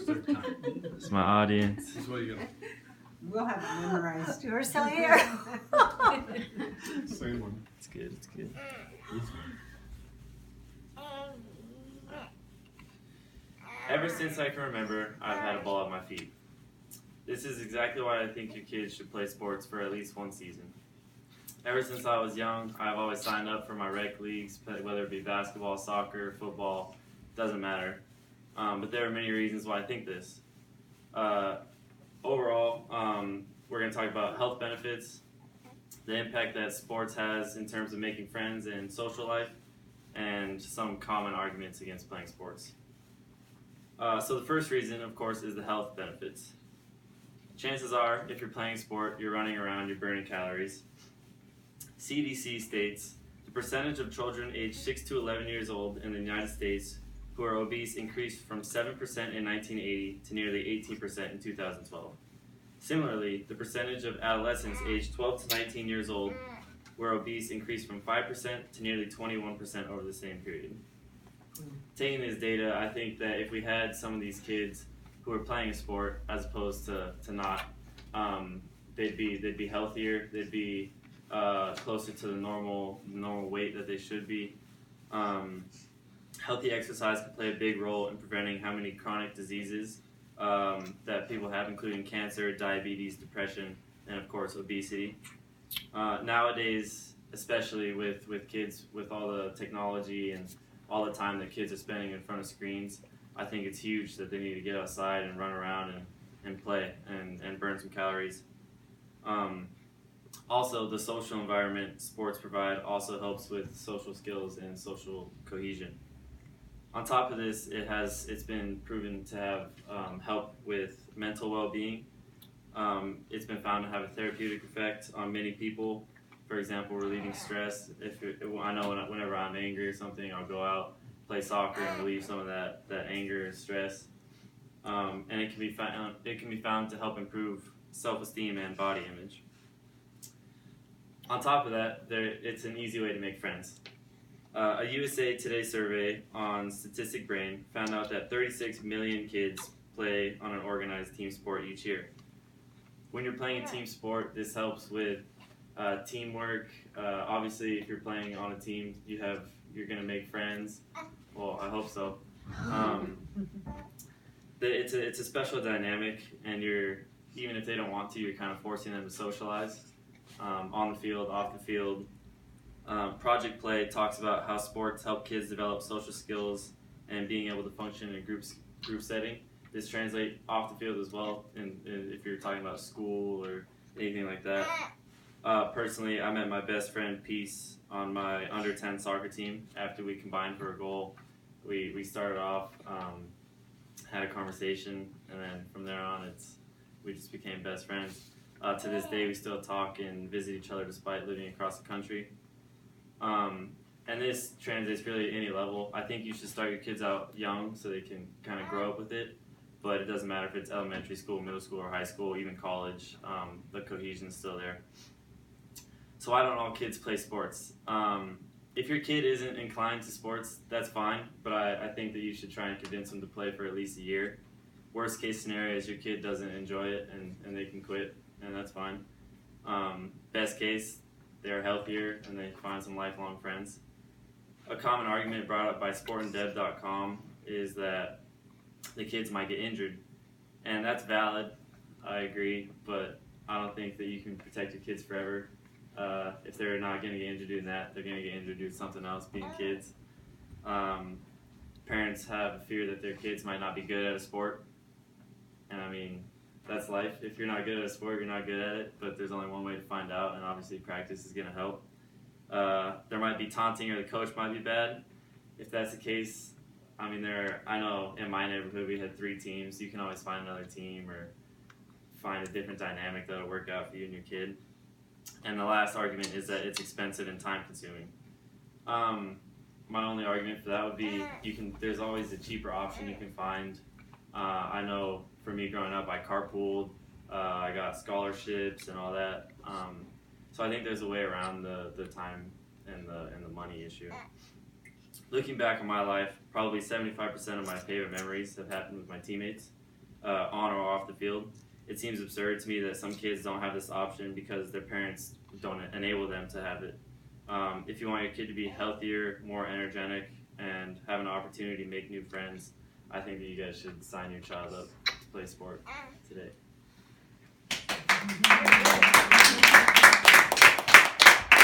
waste their time. It's my audience. That's why you We'll have it memorized. We're still here. gotta say one. It's good, it's good. Ever since I can remember, I've had a ball at my feet. This is exactly why I think your kids should play sports for at least one season. Ever since I was young, I've always signed up for my rec leagues, whether it be basketball, soccer, football, doesn't matter. But there are many reasons why I think this. Overall, we're going to talk about health benefits, the impact that sports has in terms of making friends and social life, and some common arguments against playing sports. So the first reason, of course, is the health benefits. Chances are, if you're playing a sport, you're running around, you're burning calories. CDC states the percentage of children aged 6 to 11 years old in the United States who are obese increased from 7% in 1980 to nearly 18% in 2012. Similarly, the percentage of adolescents aged 12 to 19 years old who are obese increased from 5% to nearly 21% over the same period. Taking this data, I think that if we had some of these kids who are playing a sport as opposed to not, they'd be healthier, they'd be closer to the normal weight that they should be. Healthy exercise can play a big role in preventing how many chronic diseases that people have, including cancer, diabetes, depression, and of course obesity. Nowadays, especially with kids, with all the technology and all the time that kids are spending in front of screens, I think it's huge that they need to get outside and run around and play and burn some calories. Also, the social environment sports provide also helps with social skills and social cohesion. On top of this, it's been proven to have help with mental well-being. It's been found to have a therapeutic effect on many people. For example, relieving stress. I know whenever I'm angry or something, I'll go out, play soccer, and relieve some of that anger and stress. And it can be found to help improve self-esteem and body image. On top of that, it's an easy way to make friends. A USA Today survey on Statistic Brain found out that 36 million kids play on an organized team sport each year. When you're playing a team sport, this helps with teamwork. Obviously, if you're playing on a team, you're going to make friends. Well, I hope so. It's a special dynamic, and even if they don't want to, you're kind of forcing them to socialize on the field, off the field. Project Play talks about how sports help kids develop social skills and being able to function in a group setting. This translates off the field as well, and if you're talking about school or anything like that. Personally, I met my best friend Peace on my under 10 soccer team after we combined for a goal. We started off, had a conversation, and then from there on, we just became best friends. To this day, we still talk and visit each other despite living across the country. And this translates really at any level. I think you should start your kids out young so they can kind of grow up with it. But it doesn't matter if it's elementary school, middle school, or high school, even college. The cohesion's still there. So why don't all kids play sports? If your kid isn't inclined to sports, that's fine. But I think that you should try and convince them to play for at least a year. Worst case scenario is your kid doesn't enjoy it and they can quit, and that's fine. Best case, they're healthier and they find some lifelong friends. A common argument brought up by sportanddev.com is that the kids might get injured, and that's valid. I agree, but I don't think that you can protect your kids forever. If they're not going to get injured doing that, they're going to get injured doing something else, being kids. Parents have a fear that their kids might not be good at a sport, and I mean, that's life. If you're not good at a sport, you're not good at it, but there's only one way to find out, and obviously practice is going to help. There might be taunting, or the coach might be bad. If that's the case, I mean, I know in my neighborhood we had 3 teams. You can always find another team or find a different dynamic that'll work out for you and your kid. And the last argument is that it's expensive and time consuming. My only argument for that would be there's always a cheaper option you can find. I know for me growing up, I carpooled, I got scholarships and all that. So I think there's a way around the time and the money issue. Looking back on my life, probably 75% of my favorite memories have happened with my teammates. on or off the field. It seems absurd to me that some kids don't have this option because their parents don't enable them to have it. If you want your kid to be healthier, more energetic, and have an opportunity to make new friends, I think that you guys should sign your child up to play sport today.